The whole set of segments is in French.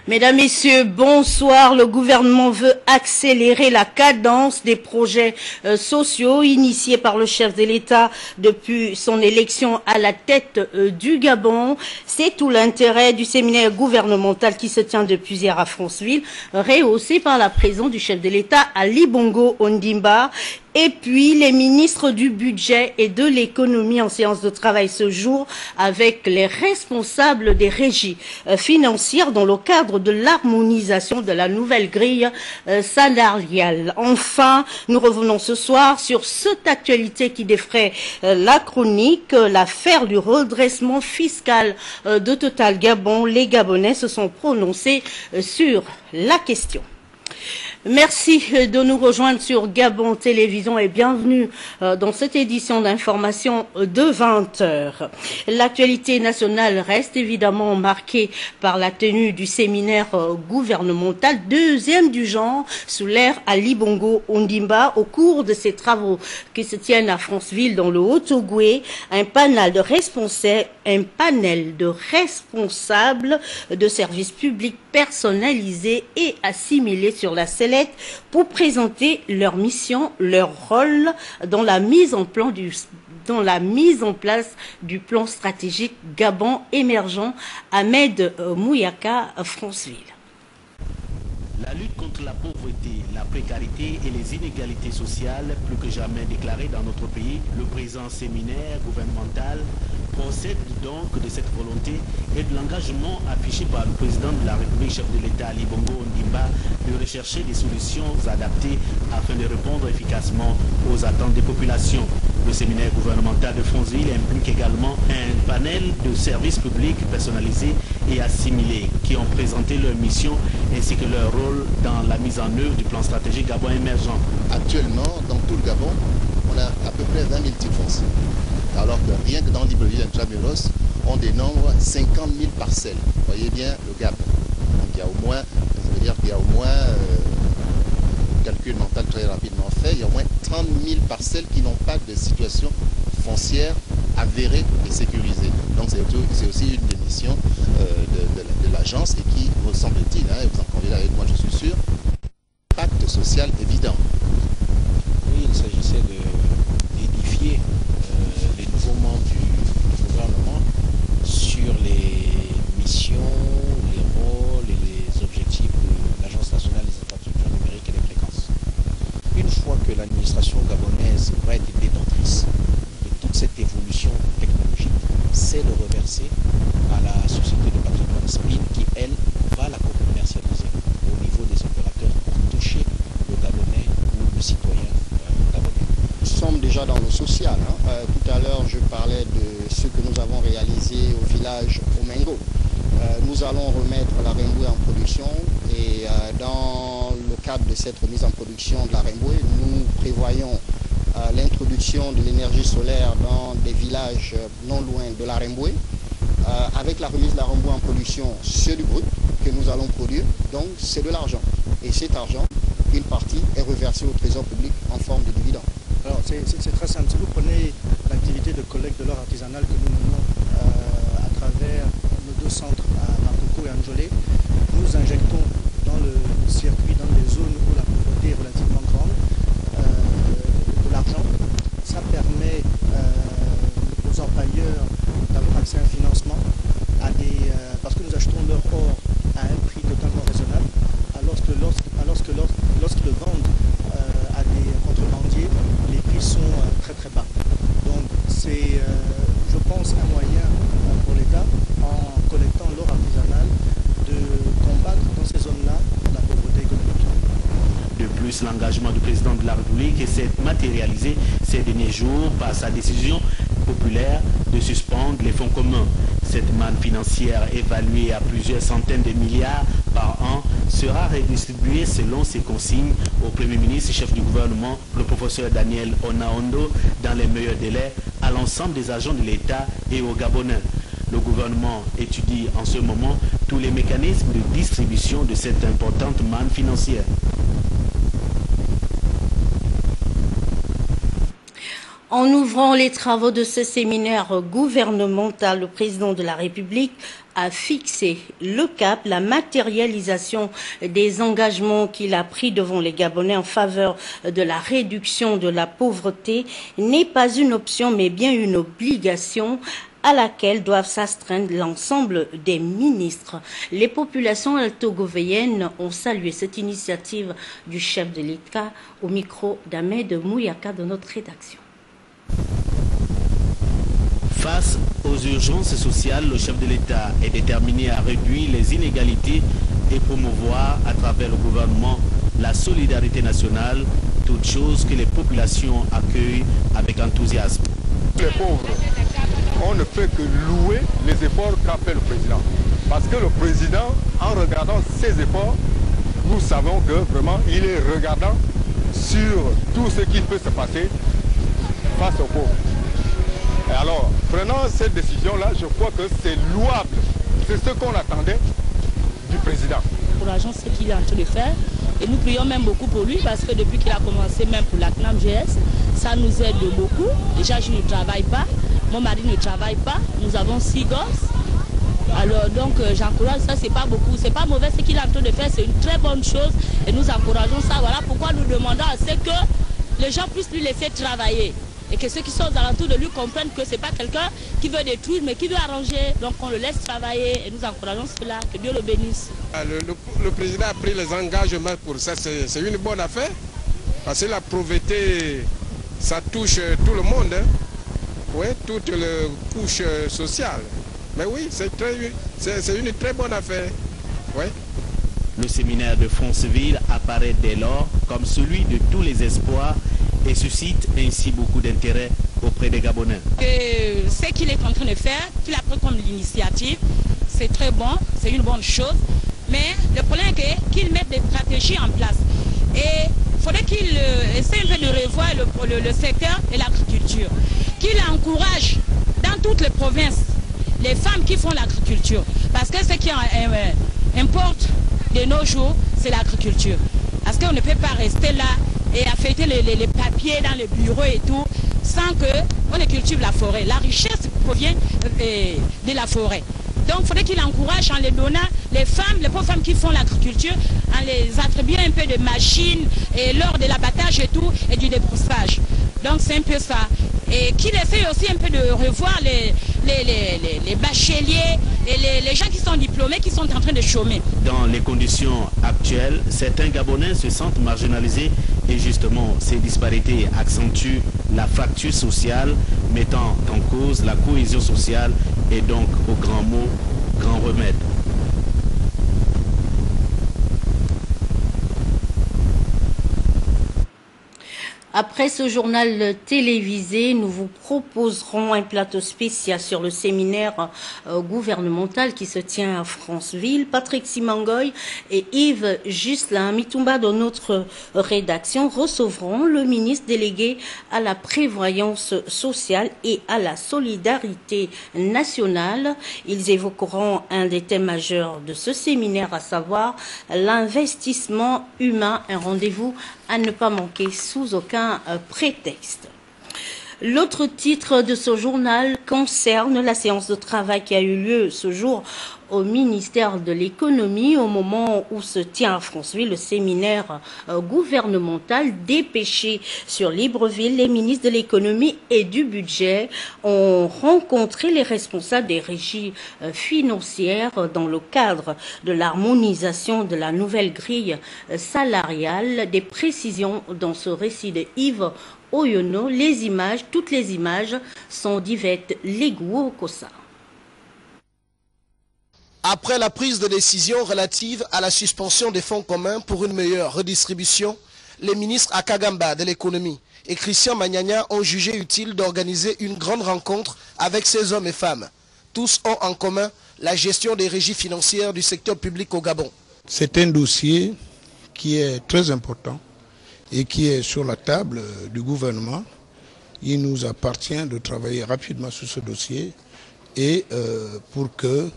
Mesdames, Messieurs, bonsoir. Le gouvernement veut accélérer la cadence des projets sociaux initiés par le chef de l'État depuis son élection à la tête du Gabon. C'est tout l'intérêt du séminaire gouvernemental qui se tient depuis hier à Franceville, rehaussé par la présence du chef de l'État Ali Bongo Ondimba. Et puis, les ministres du budget et de l'économie en séance de travail ce jour avec les responsables des régies financières dans le cadre de l'harmonisation de la nouvelle grille salariale. Enfin, nous revenons ce soir sur cette actualité qui défraie la chronique, l'affaire du redressement fiscal de Total Gabon. Les Gabonais se sont prononcés sur la question. Merci de nous rejoindre sur Gabon Télévision et bienvenue dans cette édition d'information de 20 heures. L'actualité nationale reste évidemment marquée par la tenue du séminaire gouvernemental, deuxième du genre, sous l'ère Ali Bongo Ondimba. Au cours de ces travaux qui se tiennent à Franceville dans le Haut-Ogooué, un panel de responsables de services publics personnalisés et assimilés sur la sellette pour présenter leur mission, leur rôle dans la mise en place du plan stratégique Gabon émergent. Ahmed Mouyaka, Franceville. La lutte contre la pauvreté, la précarité et les inégalités sociales, plus que jamais déclarées dans notre pays, le présent séminaire gouvernemental procède donc de cette volonté et de l'engagement affiché par le président de la République, chef de l'État Ali Bongo Ondimba, de rechercher des solutions adaptées afin de répondre efficacement aux attentes des populations. Le séminaire gouvernemental de Franceville implique également un panel de services publics personnalisés et assimilés qui ont présenté leur mission ainsi que leur rôle dans la mise en œuvre du plan stratégique Gabon émergent. Actuellement, dans tout le Gabon, on a à peu près 20 000 titres fonciers. Alors que rien que dans l'Ibreville Intramuros, on dénombre 50 000 parcelles. Vous voyez bien le gap. Donc il y a au moins, ça veut dire qu'il y a au moins, calcul mental très rapidement fait, il y a au moins 30 000 parcelles qui n'ont pas de situation foncière avérée et sécurisée. Donc c'est aussi une des missions de l'agence et qui, me semble-t-il, et vous en conviendrez avec moi, je suis sûr, impact social évident. Oui, il s'agissait d'édifier les nouveaux membres du gouvernement sur les missions, les rôles et les objectifs de l'Agence nationale des infrastructures numériques et des fréquences. Une fois que l'administration gabonaise va être détentrice de toute cette évolution technologique, c'est le reverser à la société de patrimoine SPIN qui, elle, va la commercialiser au niveau des opérateurs pour toucher le Gabonais ou le citoyen gabonais. Nous sommes déjà dans le social. Tout à l'heure, je parlais de ce que nous avons réalisé au village Omengo. Nous allons remettre la Remboué en production et dans le cadre de cette remise en production de la Remboué, nous prévoyons l'introduction de l'énergie solaire dans des villages non loin de la Remboué. Avec la remise de la Remboué en production, c'est du brut que nous allons produire, donc c'est de l'argent. Et cet argent, une partie est reversée au trésor public en forme de dividendes. Alors c'est très simple, si vous prenez l'activité de collecte de l'or artisanal que nous menons à travers nos deux centres à Makoko et à Njolé, nous injectons dans le circuit, dans les zones où la pauvreté est relativement grande, de l'argent. Ça permet aux employeurs d'avoir accès à un financement parce que nous achetons leur or à un prix totalement raisonnable, alors que lorsqu'ils le vendent à des contrebandiers, les prix sont très très bas. Donc c'est, je pense, un moyen pour l'État, en collectant l'or artisanal, de combattre dans ces zones-là la pauvreté économique. De plus, l'engagement du président de la République s'est matérialisé ces derniers jours par sa décision populaire de suspendre les fonds communs. Cette manne financière évaluée à plusieurs centaines de milliards par an sera redistribuée selon ses consignes au Premier ministre et chef du gouvernement, le professeur Daniel Onaondo, dans les meilleurs délais à l'ensemble des agents de l'État et aux Gabonais. Le gouvernement étudie en ce moment tous les mécanismes de distribution de cette importante manne financière. En ouvrant les travaux de ce séminaire gouvernemental, le président de la République a fixé le cap, la matérialisation des engagements qu'il a pris devant les Gabonais en faveur de la réduction de la pauvreté n'est pas une option mais bien une obligation à laquelle doivent s'astreindre l'ensemble des ministres. Les populations altogovéennes ont salué cette initiative du chef de l'État au micro d'Ahmed Mouyaka de notre rédaction. Face aux urgences sociales, le chef de l'État est déterminé à réduire les inégalités et promouvoir à travers le gouvernement la solidarité nationale, toute chose que les populations accueillent avec enthousiasme. Les pauvres, on ne fait que louer les efforts qu'a fait le président. Parce que le président, en regardant ses efforts, nous savons que vraiment il est regardant sur tout ce qui peut se passer face aux pauvres. Et alors, prenant cette décision-là, je crois que c'est louable. C'est ce qu'on attendait du président. Encourageons ce qu'il est en train de faire. Et nous prions même beaucoup pour lui parce que depuis qu'il a commencé même pour la CNAM-GS, ça nous aide beaucoup. Déjà, je ne travaille pas, mon mari ne travaille pas, nous avons 6 gosses. Alors donc j'encourage ça, c'est pas beaucoup, c'est pas mauvais ce qu'il est en train de faire, c'est une très bonne chose et nous encourageons ça. Voilà pourquoi nous demandons à ce que les gens puissent lui laisser travailler. Et que ceux qui sont aux alentours de lui comprennent que ce n'est pas quelqu'un qui veut détruire, mais qui veut arranger. Donc on le laisse travailler et nous encourageons cela. Que Dieu le bénisse. Le président a pris les engagements pour ça. C'est une bonne affaire. Parce que la pauvreté, ça touche tout le monde. Hein. Oui, toutes les couches sociales. Mais oui, c'est une très bonne affaire. Oui. Le séminaire de Franceville apparaît dès lors comme celui de tous les espoirs et suscite ainsi beaucoup d'intérêt auprès des Gabonais. Ce qu'il est en train de faire, qu'il a pris comme l'initiative, c'est très bon, c'est une bonne chose. Mais le problème est qu'il mette des stratégies en place. Et il faudrait qu'il essaie un peu de revoir le secteur de l'agriculture. Qu'il encourage dans toutes les provinces les femmes qui font l'agriculture. Parce que ce qui importe de nos jours, c'est l'agriculture. Parce qu'on ne peut pas rester là et affecter les papiers dans les bureaux et tout, sans qu'on ne cultive la forêt. La richesse provient de la forêt. Donc il faudrait qu'il encourage en les donnant, les femmes, les pauvres femmes qui font l'agriculture, en les attribuant un peu de machines et lors de l'abattage et tout, et du débroussage. Donc c'est un peu ça. Et qu'il essaye aussi un peu de revoir les bacheliers et les gens qui sont diplômés, qui sont en train de chômer. Dans les conditions actuelles, certains Gabonais se sentent marginalisés et justement ces disparités accentuent la fracture sociale, mettant en cause la cohésion sociale et donc au grand mot, grand remède. Après ce journal télévisé, nous vous proposerons un plateau spécial sur le séminaire gouvernemental qui se tient à Franceville. Patrick Simangoy et Yves Justin Mitumba de notre rédaction recevront le ministre délégué à la prévoyance sociale et à la solidarité nationale. Ils évoqueront un des thèmes majeurs de ce séminaire, à savoir l'investissement humain, un rendez-vous à ne pas manquer sous aucun prétexte. L'autre titre de ce journal concerne la séance de travail qui a eu lieu ce jour au ministère de l'économie au moment où se tient à Franceville le séminaire gouvernemental dépêché sur Libreville. Les ministres de l'économie et du budget ont rencontré les responsables des régies financières dans le cadre de l'harmonisation de la nouvelle grille salariale. Des précisions dans ce récit de Yves Oyono. Les images, toutes les images sont d'Yvette Legou-Okosa. Après la prise de décision relative à la suspension des fonds communs pour une meilleure redistribution, les ministres Akagamba de l'économie et Christian Magnagna ont jugé utile d'organiser une grande rencontre avec ces hommes et femmes. Tous ont en commun la gestion des régies financières du secteur public au Gabon. C'est un dossier qui est très important et qui est sur la table du gouvernement. Il nous appartient de travailler rapidement sur ce dossier et pour que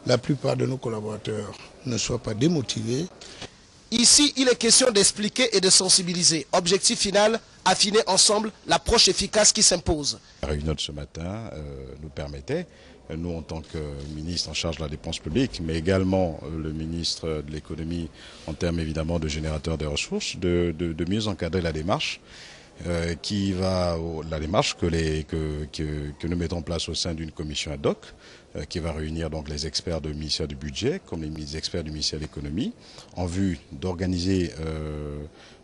la plupart de nos collaborateurs ne soient pas démotivés. Ici, il est question d'expliquer et de sensibiliser. Objectif final, affiner ensemble l'approche efficace qui s'impose. La réunion de ce matin nous permettait, nous en tant que ministre en charge de la dépense publique, mais également le ministre de l'économie en termes évidemment de générateur de ressources, de mieux encadrer la démarche. La démarche que nous mettons en place au sein d'une commission ad hoc qui va réunir donc les experts du ministère du Budget comme les experts du ministère de l'Économie en vue d'organiser,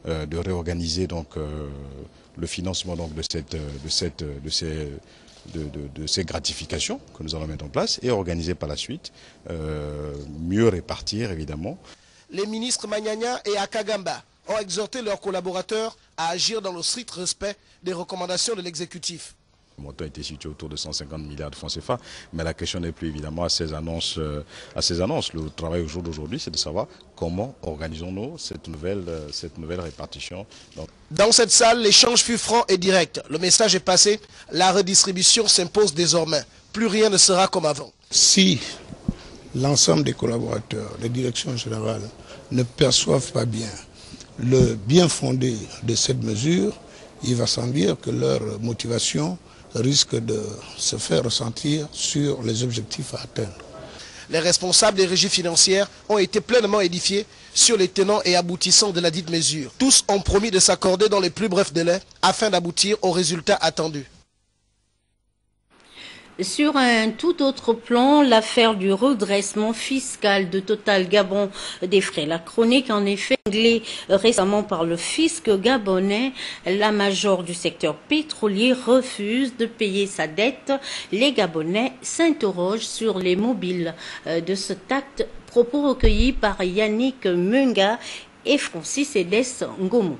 de réorganiser donc le financement donc de ces gratifications que nous allons mettre en place et organiser par la suite, mieux répartir évidemment. Les ministres Magnagna et Akagamba ont exhorté leurs collaborateurs à agir dans le strict respect des recommandations de l'exécutif. Le montant était situé autour de 150 milliards de francs CFA, mais la question n'est plus évidemment à ces annonces. Le travail au jour d'aujourd'hui, c'est de savoir comment organisons-nous cette nouvelle répartition. Dans cette salle, l'échange fut franc et direct. Le message est passé, la redistribution s'impose désormais. Plus rien ne sera comme avant. Si l'ensemble des collaborateurs, les directions générales ne perçoivent pas bien le bien fondé de cette mesure, il va sans dire que leur motivation risque de se faire ressentir sur les objectifs à atteindre. Les responsables des régies financières ont été pleinement édifiés sur les tenants et aboutissants de la dite mesure. Tous ont promis de s'accorder dans les plus brefs délais afin d'aboutir aux résultats attendus. Sur un tout autre plan, l'affaire du redressement fiscal de Total Gabon défraie la chronique. En effet, réglée récemment par le fisc gabonais, la major du secteur pétrolier refuse de payer sa dette. Les Gabonais s'interrogent sur les mobiles de cet acte. Propos recueillis par Yannick Munga et Francis Edes Ngomo.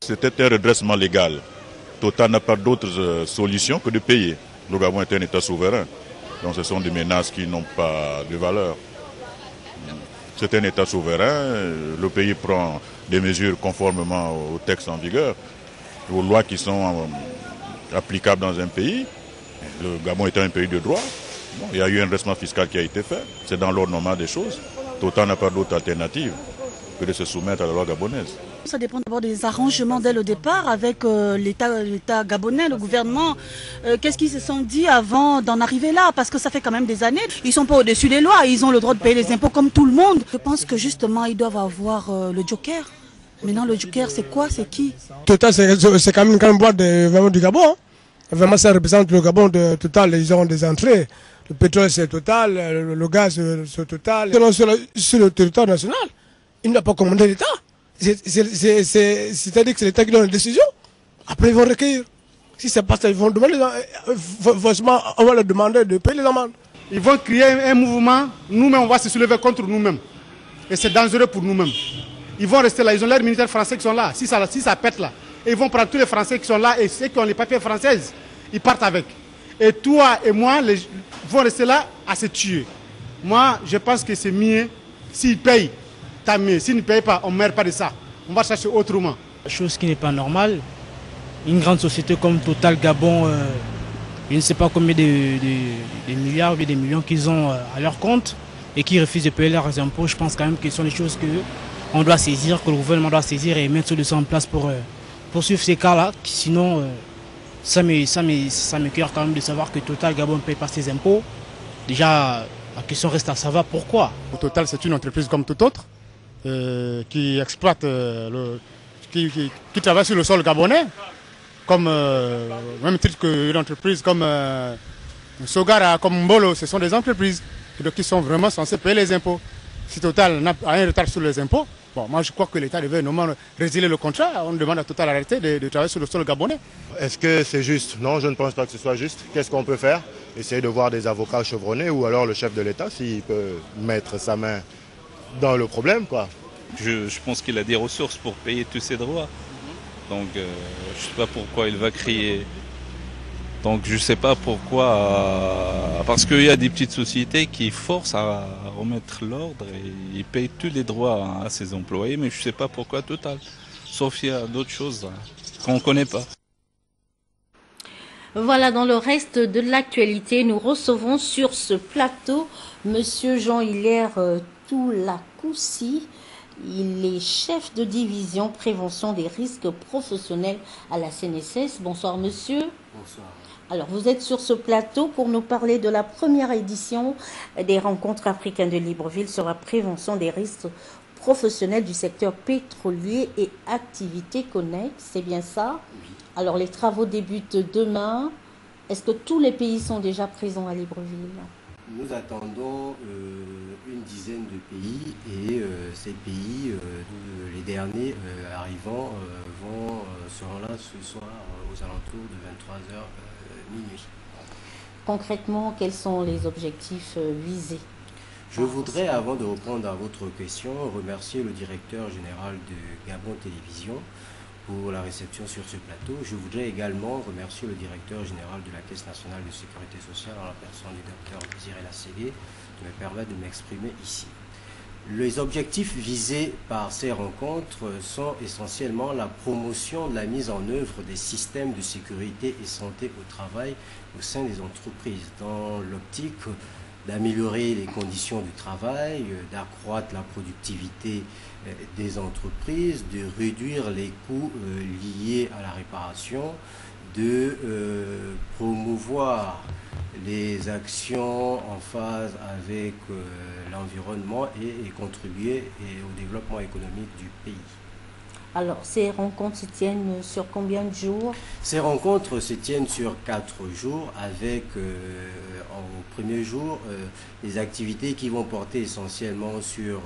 C'était un redressement légal. Total n'a pas d'autre solution que de payer. Le Gabon est un État souverain, donc ce sont des menaces qui n'ont pas de valeur. C'est un État souverain, le pays prend des mesures conformément aux textes en vigueur, aux lois qui sont applicables dans un pays. Le Gabon est un pays de droit. Bon, il y a eu un redressement fiscal qui a été fait, c'est dans l'ordre normal des choses. Total n'a pas d'autre alternative que de se soumettre à la loi gabonaise. Ça dépend d'abord des arrangements dès le départ avec l'État gabonais, le gouvernement. Qu'est-ce qu'ils se sont dit avant d'en arriver là? Parce que ça fait quand même des années. Ils ne sont pas au-dessus des lois, ils ont le droit de payer les impôts comme tout le monde. Je pense que justement, ils doivent avoir le joker. Maintenant, le joker, c'est quoi? C'est qui? Total, c'est quand même une grande boîte vraiment du Gabon. Hein. Vraiment, ça représente le Gabon de Total. Ils ont des entrées. Le pétrole, c'est Total. Le gaz, c'est Total. Sur le territoire national, il n'a pas commandé l'État. C'est-à-dire que c'est l'État qui donne la décision. Après, ils vont recueillir. Si c'est pas ça, ils vont demander, forcément, on va leur demander de payer les amendes. Ils vont créer un mouvement, nous-mêmes, on va se soulever contre nous-mêmes. Et c'est dangereux pour nous-mêmes. Ils vont rester là, ils ont leurs militaires français qui sont là. Si ça pète là, et ils vont prendre tous les Français qui sont là et ceux qui ont les papiers français, ils partent avec. Et toi et moi, vont rester là à se tuer. Moi, je pense que c'est mieux s'ils payent. Tant mieux. S'ils ne payent pas, on ne meurt pas de ça. On va chercher autrement. Chose qui n'est pas normale. Une grande société comme Total Gabon, je ne sais pas combien de milliards ou des millions qu'ils ont à leur compte et qui refusent de payer leurs impôts. Je pense quand même que ce sont des choses qu'on doit saisir, que le gouvernement doit saisir et mettre solutions en place pour poursuivre ces cas-là. Sinon, ça m'écoeure quand même de savoir que Total Gabon ne paye pas ses impôts. Déjà, la question reste à savoir pourquoi. Total, c'est une entreprise comme toute autre. Qui exploite, qui travaille sur le sol gabonais, comme même titre qu'une entreprise comme Sogara, comme Mbolo, ce sont des entreprises qui sont vraiment censées payer les impôts. Si Total n'a un retard sur les impôts, bon, moi je crois que l'État devait normalement résilier le contrat. On demande à Total d'arrêter de travailler sur le sol gabonais. Est-ce que c'est juste? Non, je ne pense pas que ce soit juste. Qu'est-ce qu'on peut faire? Essayer de voir des avocats chevronnés ou alors le chef de l'État s'il peut mettre sa main dans le problème, quoi. Je pense qu'il a des ressources pour payer tous ses droits. Donc je ne sais pas pourquoi il va crier. Donc je ne sais pas pourquoi. Parce qu'il y a des petites sociétés qui forcent à remettre l'ordre et ils payent tous les droits à ses employés, mais je ne sais pas pourquoi Total. Sauf il y a d'autres choses qu'on ne connaît pas. Voilà, dans le reste de l'actualité, nous recevons sur ce plateau Monsieur Jean-Hilaire Toulakoussi, Il est chef de division prévention des risques professionnels à la CNSS. Bonsoir monsieur. Bonsoir. Alors vous êtes sur ce plateau pour nous parler de la première édition des rencontres africaines de Libreville sur la prévention des risques professionnels du secteur pétrolier et activités connexes. C'est bien ça? Oui. Alors les travaux débutent demain. Est-ce que tous les pays sont déjà présents à Libreville? Nous attendons une dizaine de pays et ces pays, les derniers arrivants, seront là ce soir aux alentours de 23h minuit. Concrètement, quels sont les objectifs visés? Je voudrais, avant de répondre à votre question, remercier le directeur général de Gabon Télévision pour la réception sur ce plateau. Je voudrais également remercier le directeur général de la Caisse nationale de sécurité sociale en la personne du docteur Désiré Lasségué de me permettre de m'exprimer ici. Les objectifs visés par ces rencontres sont essentiellement la promotion de la mise en œuvre des systèmes de sécurité et santé au travail au sein des entreprises, dans l'optique d'améliorer les conditions du travail, d'accroître la productivité des entreprises, de réduire les coûts liés à la réparation, de promouvoir les actions en phase avec l'environnement et contribuer au développement économique du pays. Alors, ces rencontres se tiennent sur combien de jours? Ces rencontres se tiennent sur 4 jours avec, au premier jour, des activités qui vont porter essentiellement sur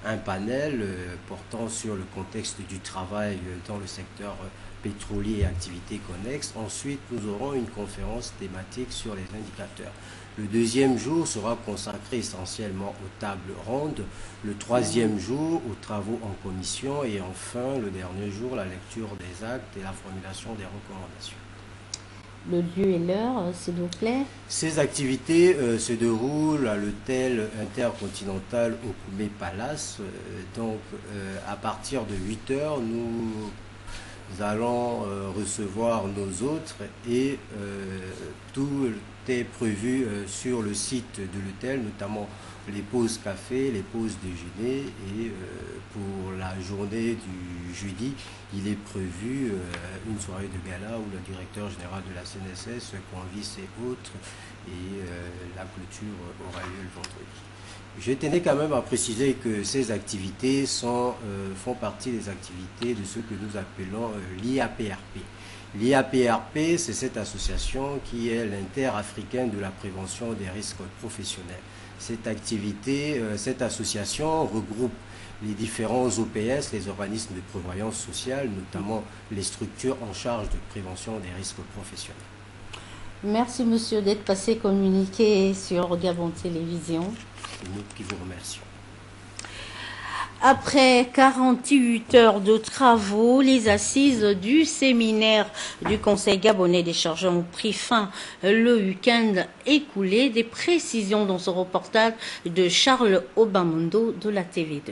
un panel portant sur le contexte du travail dans le secteur pétrolier et activités connexes. Ensuite, nous aurons une conférence thématique sur les indicateurs. Le deuxième jour sera consacré essentiellement aux tables rondes, le troisième jour aux travaux en commission et enfin le dernier jour la lecture des actes et la formulation des recommandations. Le lieu et l'heure, s'il vous plaît? Ces activités se déroulent à l'hôtel intercontinental au Koumé Palace. Donc à partir de 8h, nous allons recevoir nos hôtes et tout est prévu sur le site de l'hôtel, notamment les pauses café, les pauses déjeuner et pour la journée du jeudi, il est prévu une soirée de gala où le directeur général de la CNSS convie ses hôtes et la clôture aura lieu le vendredi. Je tenais quand même à préciser que ces activités font partie des activités de ce que nous appelons l'IAPRP. L'IAPRP, c'est cette association qui est l'inter-africaine de la prévention des risques professionnels. Cette association regroupe les différents OPS, les organismes de prévoyance sociale, notamment les structures en charge de prévention des risques professionnels. Merci monsieur d'être passé communiquer sur Gabon Télévision. C'est nous qui vous remercions. Après 48 heures de travaux, les assises du séminaire du Conseil gabonais des chargeurs ont pris fin le week-end écoulé. Des précisions dans ce reportage de Charles Obamondo de la TV2.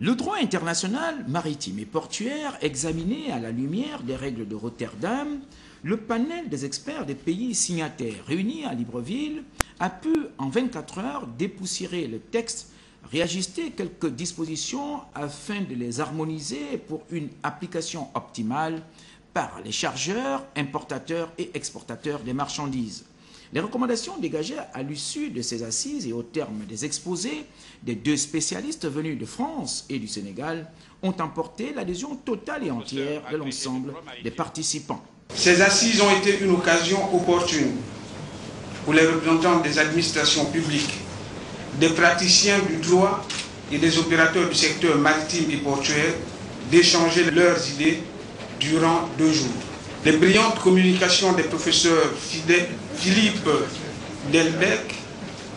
Le droit international maritime et portuaire examiné à la lumière des règles de Rotterdam, le panel des experts des pays signataires réunis à Libreville a pu en 24 heures dépoussiérer le texte, réajuster quelques dispositions afin de les harmoniser pour une application optimale par les chargeurs, importateurs et exportateurs des marchandises. Les recommandations dégagées à l'issue de ces assises et au terme des exposés des deux spécialistes venus de France et du Sénégal ont emporté l'adhésion totale et entière de l'ensemble des participants. Ces assises ont été une occasion opportune pour les représentants des administrations publiques, des praticiens du droit et des opérateurs du secteur maritime et portuaire d'échanger leurs idées durant 2 jours. Les brillantes communications des professeurs Philippe Delbecq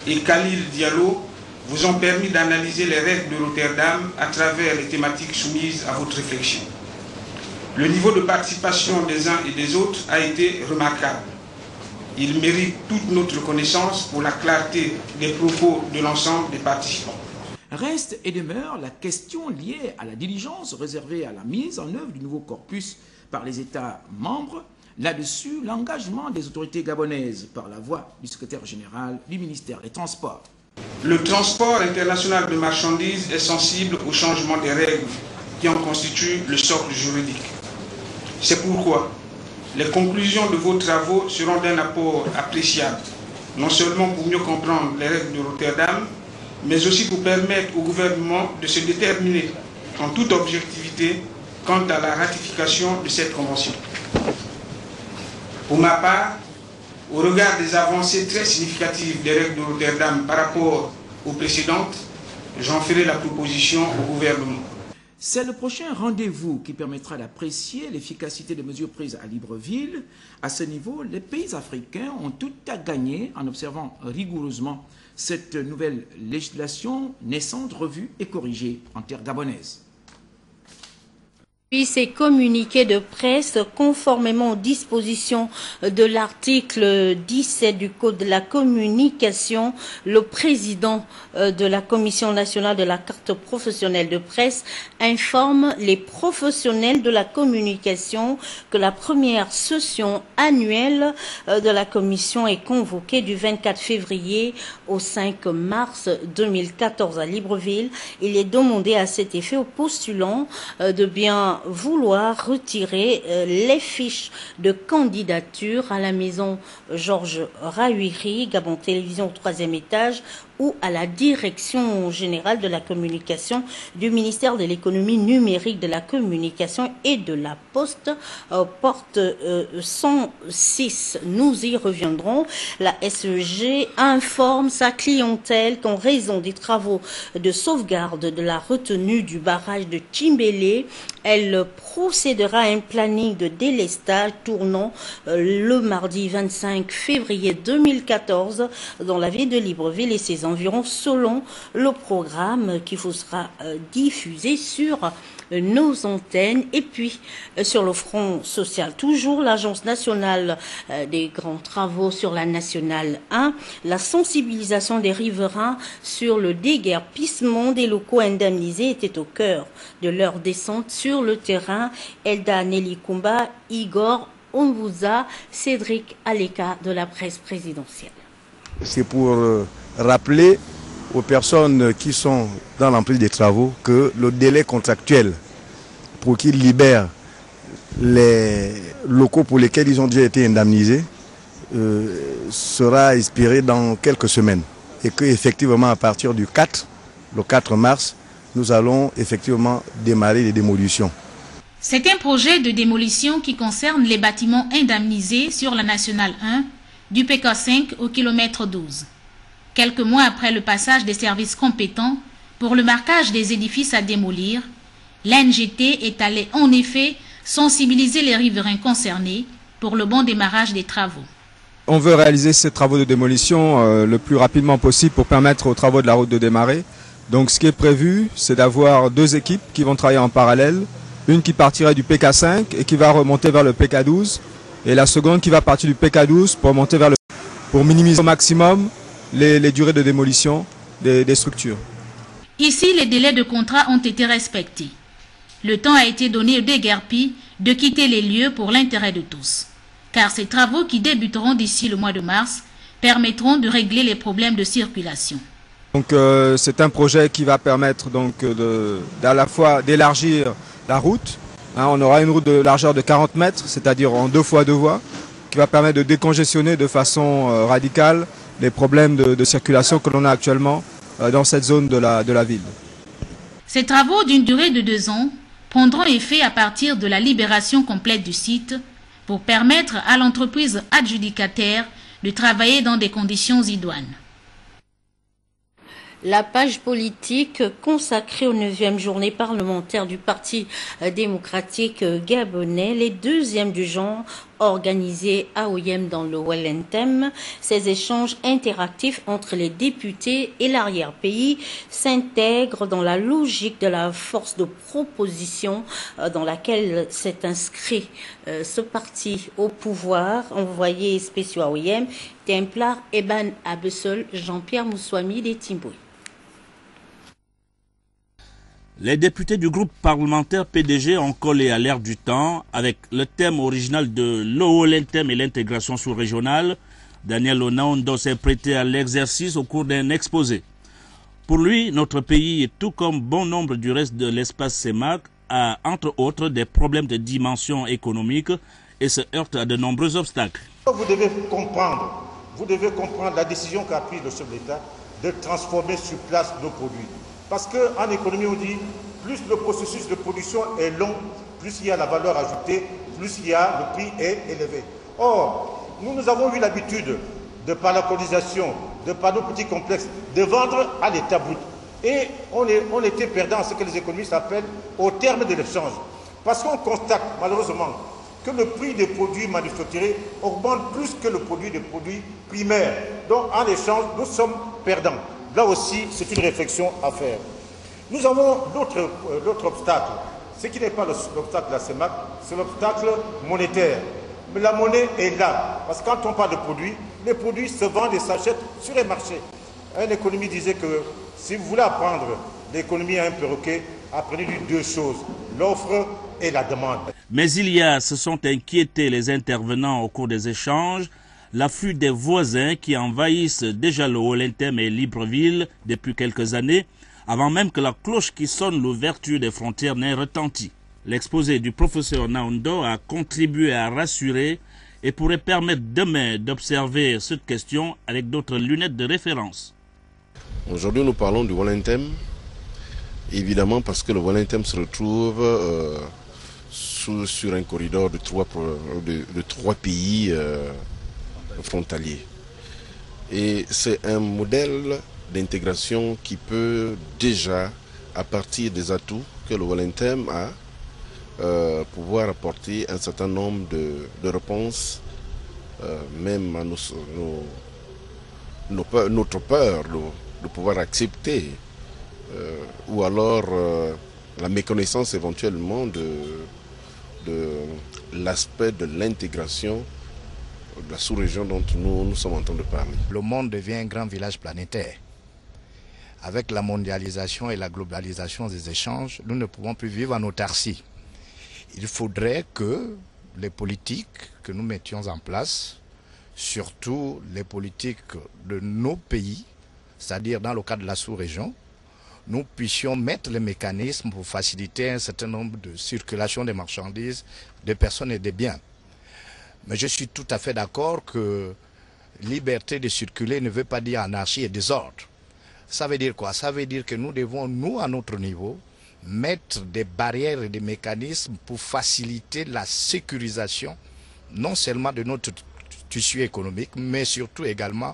et Khalil Diallo vous ont permis d'analyser les règles de Rotterdam à travers les thématiques soumises à votre réflexion. Le niveau de participation des uns et des autres a été remarquable. Il mérite toute notre reconnaissance pour la clarté des propos de l'ensemble des participants. Reste et demeure la question liée à la diligence réservée à la mise en œuvre du nouveau corpus par les États membres. Là-dessus, l'engagement des autorités gabonaises par la voix du secrétaire général du ministère des Transports. Le transport international de marchandises est sensible au changement des règles qui en constituent le socle juridique. C'est pourquoi les conclusions de vos travaux seront d'un apport appréciable, non seulement pour mieux comprendre les règles de Rotterdam, mais aussi pour permettre au gouvernement de se déterminer en toute objectivité quant à la ratification de cette convention. Pour ma part, au regard des avancées très significatives des règles de Rotterdam par rapport aux précédentes, j'en ferai la proposition au gouvernement. C'est le prochain rendez-vous qui permettra d'apprécier l'efficacité des mesures prises à Libreville. À ce niveau, les pays africains ont tout à gagner en observant rigoureusement cette nouvelle législation naissante, revue et corrigée en terre gabonaise. Puis ces communiqués de presse, conformément aux dispositions de l'article 17 du Code de la communication, le président de la Commission nationale de la carte professionnelle de presse informe les professionnels de la communication que la première session annuelle de la Commission est convoquée du 24 février au 5 mars 2014 à Libreville. Il est demandé à cet effet aux postulants de bien vouloir retirer les fiches de candidature à la maison Georges Rahuiri, Gabon Télévision au 3e étage, ou à la direction générale de la communication du ministère de l'économie numérique, de la communication et de la poste, porte 106. Nous y reviendrons. La SEG informe sa clientèle qu'en raison des travaux de sauvegarde de la retenue du barrage de Chimbélé, elle procédera à un planning de délestage tournant le mardi 25 février 2014 dans la ville de Libreville et ses environs selon le programme qui vous sera diffusé sur nos antennes. Et puis sur le front social, toujours l'Agence nationale des grands travaux sur la nationale 1, la sensibilisation des riverains sur le déguerpissement des locaux indemnisés était au cœur de leur descente sur le terrain. Elda Nelly Kumba, Igor Onvouza, Cédric Aleka de la presse présidentielle. C'est pour rappeler aux personnes qui sont dans l'emprise des travaux que le délai contractuel pour qu'ils libèrent les locaux pour lesquels ils ont déjà été indemnisés sera expiré dans quelques semaines. Et qu'effectivement à partir du 4 mars, nous allons effectivement démarrer les démolitions. C'est un projet de démolition qui concerne les bâtiments indemnisés sur la Nationale 1 du PK5 au kilomètre 12. Quelques mois après le passage des services compétents pour le marquage des édifices à démolir, l'ANGT est allé en effet sensibiliser les riverains concernés pour le bon démarrage des travaux. On veut réaliser ces travaux de démolition le plus rapidement possible pour permettre aux travaux de la route de démarrer. Donc ce qui est prévu, c'est d'avoir 2 équipes qui vont travailler en parallèle. Une qui partirait du PK5 et qui va remonter vers le PK12. Et la seconde qui va partir du PK12 pour monter vers pour minimiser au maximum les durées de démolition des structures. Ici, les délais de contrat ont été respectés. Le temps a été donné aux déguerpis de quitter les lieux pour l'intérêt de tous. Car ces travaux qui débuteront d'ici le mois de mars permettront de régler les problèmes de circulation. Donc c'est un projet qui va permettre donc à la fois d'élargir la route. On aura une route de largeur de 40 mètres, c'est-à-dire en 2 fois 2 voies, qui va permettre de décongestionner de façon radicale les problèmes de circulation que l'on a actuellement dans cette zone de la ville. Ces travaux d'une durée de 2 ans prendront effet à partir de la libération complète du site pour permettre à l'entreprise adjudicataire de travailler dans des conditions idoines. La page politique consacrée aux 9e journée parlementaire du Parti démocratique gabonais, les 2e du genre organisés à Oyem dans le Wellentem. Ces échanges interactifs entre les députés et l'arrière-pays s'intègrent dans la logique de la force de proposition dans laquelle s'est inscrit ce parti au pouvoir. Envoyé spécial à Oyem, Templar Eban Abessol, Jean-Pierre Moussouami des Timbouy. Les députés du groupe parlementaire PDG ont collé à l'air du temps avec le thème original de l'Owolentem et l'intégration sous-régionale. Daniel Onaondo s'est prêté à l'exercice au cours d'un exposé. Pour lui, notre pays, tout comme bon nombre du reste de l'espace CEMAC, a entre autres des problèmes de dimension économique et se heurte à de nombreux obstacles. Vous devez comprendre la décision qu'a prise le chef de l'État de transformer sur place nos produits. Parce qu'en économie, on dit, plus le processus de production est long, plus il y a la valeur ajoutée, plus il y a, le prix est élevé. Or, nous avons eu l'habitude, de par la colonisation, de par nos petits complexes, de vendre à l'état brut. Et on était perdant à ce que les économistes appellent au terme de l'échange. Parce qu'on constate, malheureusement, que le prix des produits manufacturés augmente plus que le prix des produits primaires. Donc, en échange, nous sommes perdants. Là aussi, c'est une réflexion à faire. Nous avons l'autre obstacle. Ce qui n'est pas l'obstacle de la CEMAC, c'est l'obstacle monétaire. Mais la monnaie est là. Parce que quand on parle de produits, les produits se vendent et s'achètent sur les marchés. Un économiste disait que si vous voulez apprendre l'économie à un perroquet, apprenez-lui deux choses, l'offre et la demande. Mais se sont inquiétés les intervenants au cours des échanges, l'afflux des voisins qui envahissent déjà le Wolentem et Libreville depuis quelques années, avant même que la cloche qui sonne l'ouverture des frontières n'ait retenti. L'exposé du professeur Naondo a contribué à rassurer et pourrait permettre demain d'observer cette question avec d'autres lunettes de référence. Aujourd'hui, nous parlons du Wolentem, évidemment parce que le Wolentem se retrouve sur un corridor de trois pays frontaliers. Et c'est un modèle d'intégration qui peut déjà, à partir des atouts que le Wolentem a, pouvoir apporter un certain nombre de réponses, même à notre peur de pouvoir accepter, ou alors la méconnaissance éventuellement de l'aspect de l'intégration de la sous-région dont nous sommes en train de parler. Le monde devient un grand village planétaire. Avec la mondialisation et la globalisation des échanges, nous ne pouvons plus vivre en autarcie. Il faudrait que les politiques que nous mettions en place, surtout les politiques de nos pays, c'est-à-dire dans le cadre de la sous-région, nous puissions mettre les mécanismes pour faciliter un certain nombre de circulations des marchandises, des personnes et des biens. Mais je suis tout à fait d'accord que liberté de circuler ne veut pas dire anarchie et désordre. Ça veut dire quoi? Ça veut dire que nous devons, nous, à notre niveau, mettre des barrières et des mécanismes pour faciliter la sécurisation, non seulement de notre tissu économique, mais surtout également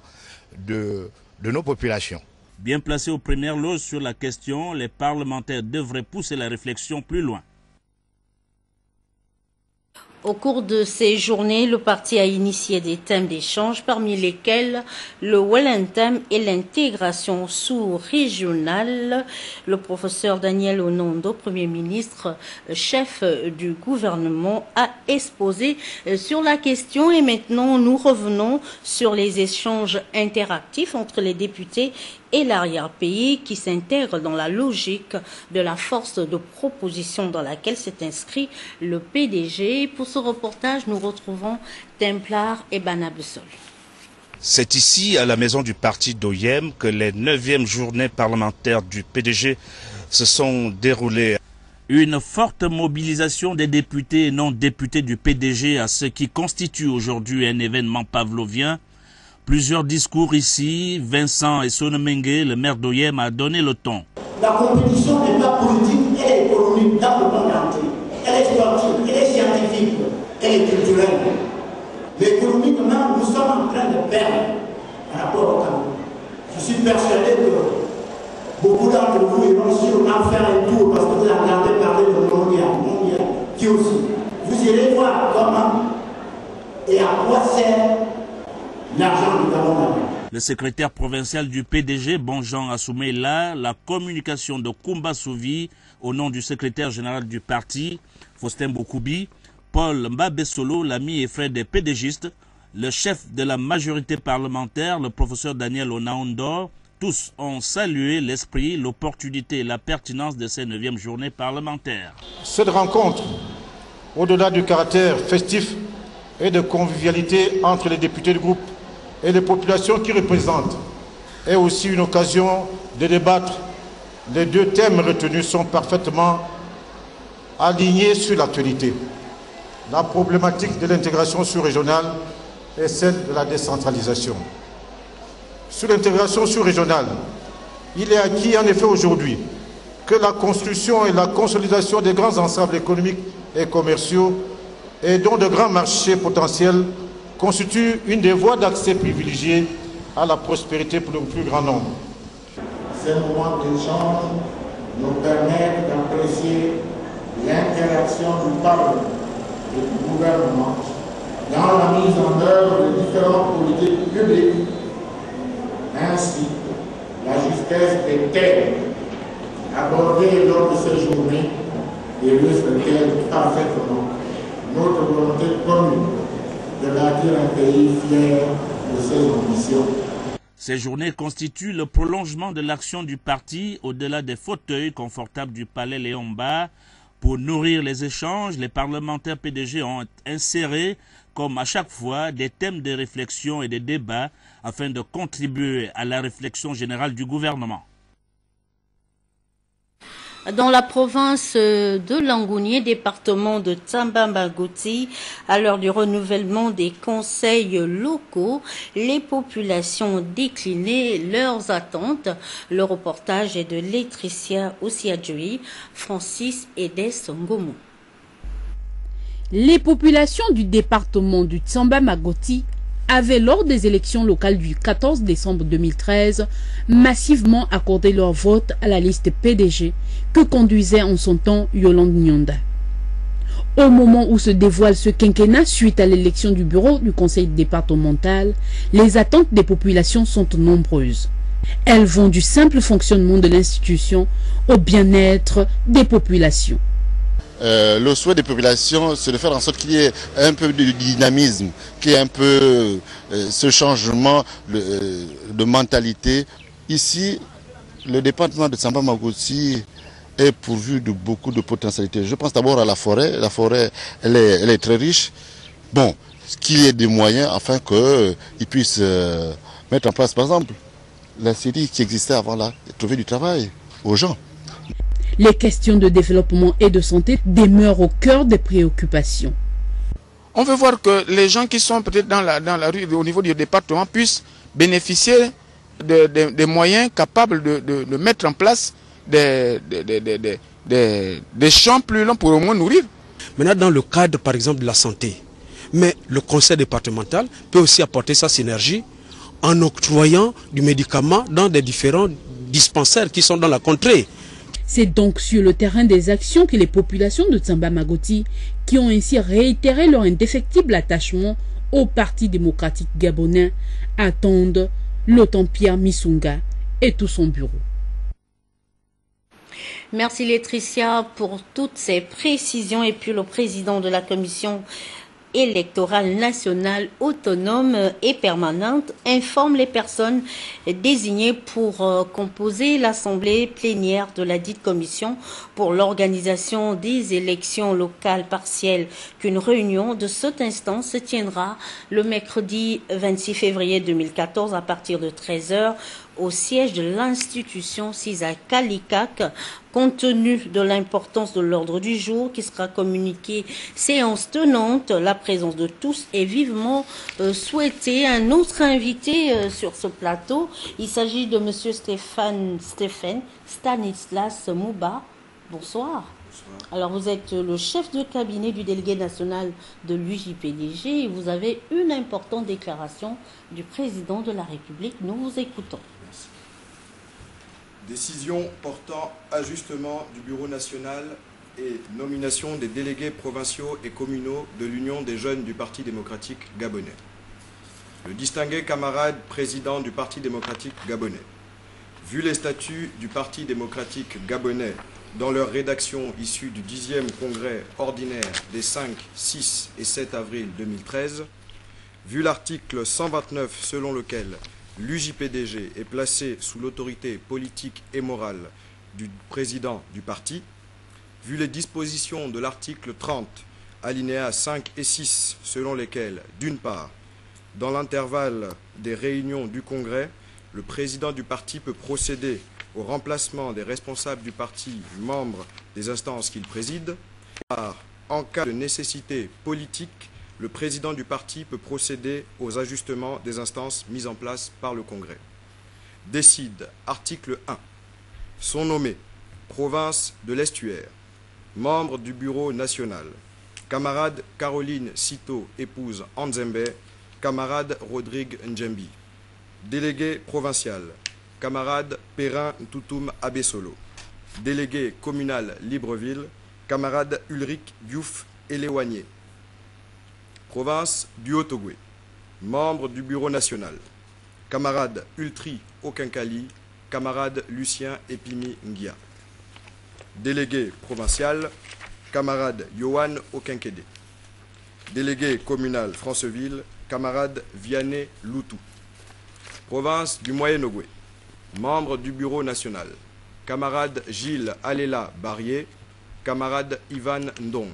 de nos populations. Bien placés aux premières loges sur la question, les parlementaires devraient pousser la réflexion plus loin. Au cours de ces journées, le parti a initié des thèmes d'échange, parmi lesquels le Wolentem et l'intégration sous-régionale. Le professeur Daniel Onaondo, Premier ministre, chef du gouvernement, a exposé sur la question. Et maintenant, nous revenons sur les échanges interactifs entre les députés et l'arrière-pays qui s'intègre dans la logique de la force de proposition dans laquelle s'est inscrit le PDG. Pour ce reportage, nous retrouvons Templar et Banabessol. C'est ici, à la maison du parti d'OIM, que les 9e journées parlementaires du PDG se sont déroulées. Une forte mobilisation des députés et non députés du PDG à ce qui constitue aujourd'hui un événement pavlovien. Plusieurs discours ici, Vincent et Sonemengue, le maire d'OIM, a donné le ton. La compétition n'est pas politique, elle est économique dans le monde entier. Elle est sportive, elle est scientifique, elle est culturelle. L'économiquement, nous sommes en train de perdre par rapport au Cameroun. Je suis persuadé que beaucoup d'entre vous iront sûrement faire un tour parce que vous entendez parler de mondial, qui aussi. Vous irez voir comment et à quoi sert l'argent du Gabon. Le secrétaire provincial du PDG, Bonjean Assoumela, la communication de Koumba Souvi au nom du secrétaire général du parti, Faustin Bokoubi, Paul Mbabesolo, l'ami et frère des PDGistes, le chef de la majorité parlementaire, le professeur Daniel Onaondo, Tous ont salué l'esprit, l'opportunité et la pertinence de ces 9e journées parlementaires. Cette rencontre, au-delà du caractère festif et de convivialité entre les députés du groupe et les populations qui représentent, est aussi une occasion de débattre. Les deux thèmes retenus sont parfaitement alignés sur l'actualité. La problématique de l'intégration sous-régionale et celle de la décentralisation. Sur l'intégration sous-régionale, il est acquis en effet aujourd'hui que la construction et la consolidation des grands ensembles économiques et commerciaux et dont de grands marchés potentiels constituent une des voies d'accès privilégiées à la prospérité pour le plus grand nombre. Ces moments d'échange nous permettent d'apprécier l'interaction du Parlement et du gouvernement dans la mise en œuvre de différentes politiques publiques, ainsi la justesse des thèmes abordés lors de ces journées illustre parfaitement notre volonté commune de bâtir un pays fier de ses ambitions. Ces journées constituent le prolongement de l'action du parti au-delà des fauteuils confortables du palais Léon Mba. Pour nourrir les échanges, les parlementaires PDG ont inséré, comme à chaque fois, des thèmes de réflexion et de débat afin de contribuer à la réflexion générale du gouvernement. Dans la province de Langounié, département de Tsamba-Magoti, à l'heure du renouvellement des conseils locaux, les populations ont décliné leurs attentes. Le reportage est de Laetitia Osiadjoui, Francis Edes Ngomo. Les populations du département du Tsamba-Magoti avaient, lors des élections locales du 14 décembre 2013, massivement accordé leur vote à la liste PDG que conduisait en son temps Yolande Nyonda. Au moment où se dévoile ce quinquennat suite à l'élection du bureau du conseil départemental, les attentes des populations sont nombreuses. Elles vont du simple fonctionnement de l'institution au bien-être des populations. Le souhait des populations, c'est de faire en sorte qu'il y ait un peu de dynamisme, qu'il y ait un peu ce changement de mentalité. Ici, le département de Tsamba-Magoti est pourvu de beaucoup de potentialités. Je pense d'abord à la forêt. La forêt, elle est très riche. Bon, qu'il y ait des moyens afin qu'ils puissent mettre en place, par exemple, la série qui existait avant là, et trouver du travail aux gens. Les questions de développement et de santé demeurent au cœur des préoccupations. On veut voir que les gens qui sont peut-être dans la rue au niveau du département puissent bénéficier des moyens capables de mettre en place des champs plus longs pour au moins nourrir. Maintenant, dans le cadre, par exemple, de la santé, mais le conseil départemental peut aussi apporter sa synergie en octroyant du médicament dans des différents dispensaires qui sont dans la contrée. C'est donc sur le terrain des actions que les populations de Tsamba-Magoti, qui ont ainsi réitéré leur indéfectible attachement au Parti démocratique gabonais, attendent l'OTAN Pierre Missunga et tout son bureau. Merci Laetitia pour toutes ces précisions. Et puis le président de la commission électorale nationale autonome et permanente informe les personnes désignées pour composer l'assemblée plénière de la dite commission pour l'organisation des élections locales partielles qu'une réunion de cette instance se tiendra le mercredi 26 février 2014 à partir de 13h au siège de l'institution CISA Kalikak. Compte tenu de l'importance de l'ordre du jour qui sera communiqué séance tenante, la présence de tous est vivement souhaitée. Un autre invité sur ce plateau, il s'agit de monsieur Stanislas Mouba. Bonsoir. Alors vous êtes le chef de cabinet du délégué national de l'UJPDG et vous avez une importante déclaration du président de la République. Nous vous écoutons. Décision portant ajustement du bureau national et nomination des délégués provinciaux et communaux de l'Union des jeunes du Parti démocratique gabonais. Le distingué camarade président du Parti démocratique gabonais, vu les statuts du Parti démocratique gabonais dans leur rédaction issue du 10e congrès ordinaire des 5, 6 et 7 avril 2013, vu l'article 129 selon lequel l'UJPDG est placé sous l'autorité politique et morale du président du parti, vu les dispositions de l'article 30, alinéas 5 et 6, selon lesquels, d'une part, dans l'intervalle des réunions du Congrès, le président du parti peut procéder au remplacement des responsables du parti membres des instances qu'il préside. Par, en cas de nécessité politique, le président du parti peut procéder aux ajustements des instances mises en place par le Congrès. Décide, article 1, sont nommés province de l'Estuaire, membre du bureau national, camarade Caroline Cito, épouse Anzembe, camarade Rodrigue Ndjembi. Délégué provincial, camarade Perrin Toutoum Abessolo. Délégué communal Libreville, camarade Ulrich Diouf Eléwagné. Province du Haut-Ogooué, membre du bureau national, camarade Ultri Okinkali, camarade Lucien Epimi Ngia. Délégué provincial, camarade Yohan Okinkede. Délégué communal Franceville, camarade Vianney Loutou. Province du Moyen-Ogooué, membre du bureau national, camarade Gilles Alela Barrier, camarade Ivan Ndong.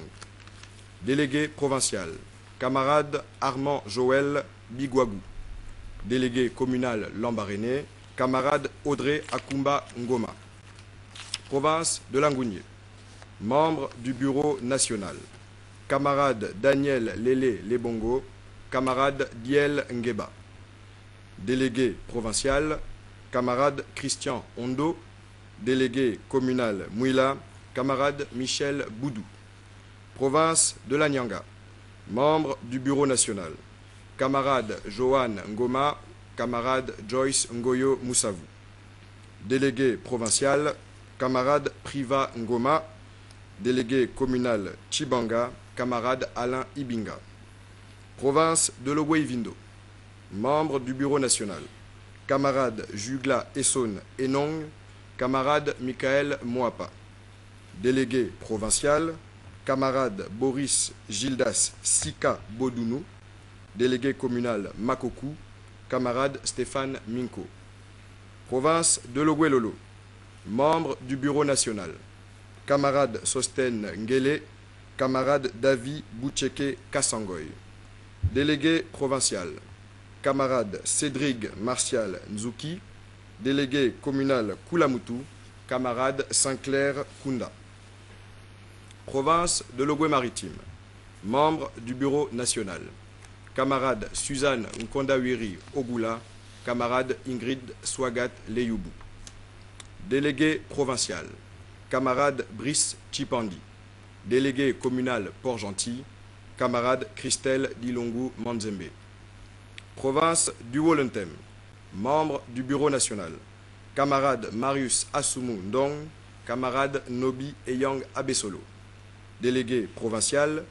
Délégué provincial, camarade Armand Joël Bigouagou. Délégué communal Lambaréné, camarade Audrey Akumba Ngoma. Province de Langounier, membre du bureau national, camarade Daniel Lélé Lebongo, camarade Diel Ngeba. Délégué provincial, camarade Christian Ondo. Délégué communal Mouila, camarade Michel Boudou. Province de la Nyanga, membre du bureau national, camarade Johan Ngoma, camarade Joyce Ngoyo Moussavou. Délégué provincial, camarade Priva Ngoma. Délégué communal Chibanga, camarade Alain Ibinga. Province de l'Ogooué-Vindo, membre du bureau national, camarade Jugla Esson Enong, camarade Michael Moapa. Délégué provincial, camarade Boris Gildas Sika Bodounou. Délégué communal Makokou, camarade Stéphane Minko. Province de l'Ogooué-Lolo, membre du bureau national, camarade Sosten Ngele, camarade David Boucheke Kassangoy. Délégué provincial, camarade Cédric Martial Nzouki. Délégué communal Koulamoutou, camarade Sinclair Kounda. Province de l'Ogooué-Maritime, membre du bureau national, camarade Suzanne Nkondawiri Ogula, camarade Ingrid Swagat Leyoubou. Délégué provincial, camarade Brice Chipandi. Délégué communal Port-Gentil, camarade Christelle Dilongu Manzembe. Province du Wolentem, membre du bureau national, camarade Marius Assoumou Ndong, camarade Nobi Eyang Abessolo. Délégué provincial,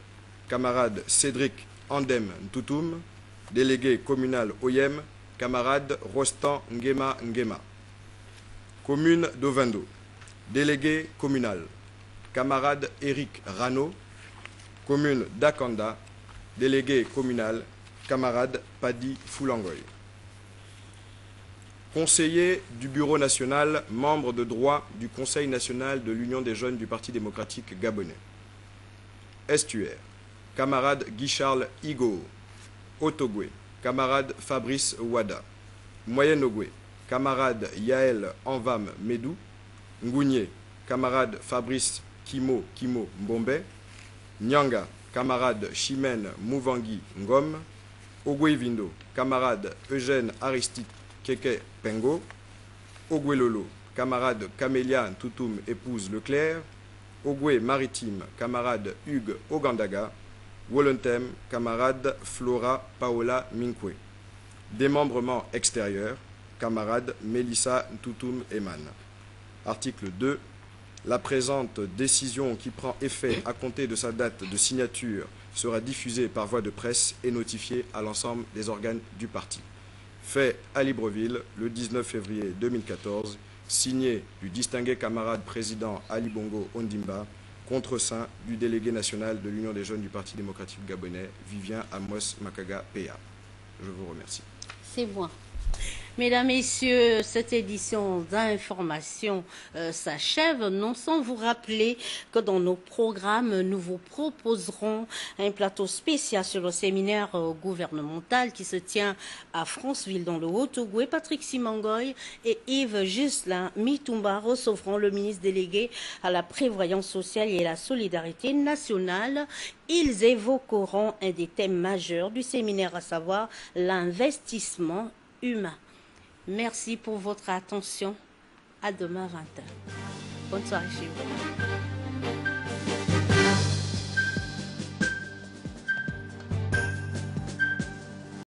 camarade Cédric Andem Ntoutoum. Délégué communal Oyem, camarade Rostan Ngema Ngema. Commune d'Ovendo, délégué communal, camarade Eric Rano. Commune d'Akanda, délégué communal, camarade Padi Foulangoy. Conseiller du bureau national, membre de droit du Conseil national de l'Union des jeunes du Parti démocratique gabonais. Estuaire, camarade Guy-Charles Igo. Haut-Ogooué, camarade Fabrice Ouada. Moyen-Ogooué, camarade Yaël Envam Medou. Ngounié, camarade Fabrice Kimo Mbombe. Nyanga, camarade Chimène Mouvangi Ngom. Ogooué-Vindo, camarade Eugène Aristide Keke Pengo. Ogooué-Lolo, camarade Camélia Ntoutoum épouse Leclerc. Ogooué-Maritime, camarade Hugues Ogandaga. Wolentem, camarade Flora Paola Minkwe. Démembrement extérieur, camarade Mélissa Ntoutoum Eman. Article 2. La présente décision qui prend effet à compter de sa date de signature sera diffusée par voie de presse et notifiée à l'ensemble des organes du parti. Fait à Libreville le 19 février 2014, signé du distingué camarade président Ali Bongo Ondimba, contre-saint du délégué national de l'Union des jeunes du Parti démocratique gabonais, Vivien Amos Makaga Péa. Je vous remercie. C'est moi. Mesdames, Messieurs, cette édition d'information s'achève, non sans vous rappeler que dans nos programmes, nous vous proposerons un plateau spécial sur le séminaire gouvernemental qui se tient à Franceville dans le Haut-Togo. Patrick Simangoy et Yves Ghislain Mitumba recevront le ministre délégué à la prévoyance sociale et à la solidarité nationale. Ils évoqueront un des thèmes majeurs du séminaire, à savoir l'investissement humain. Merci pour votre attention. À demain 20h. Bonne soirée chez vous.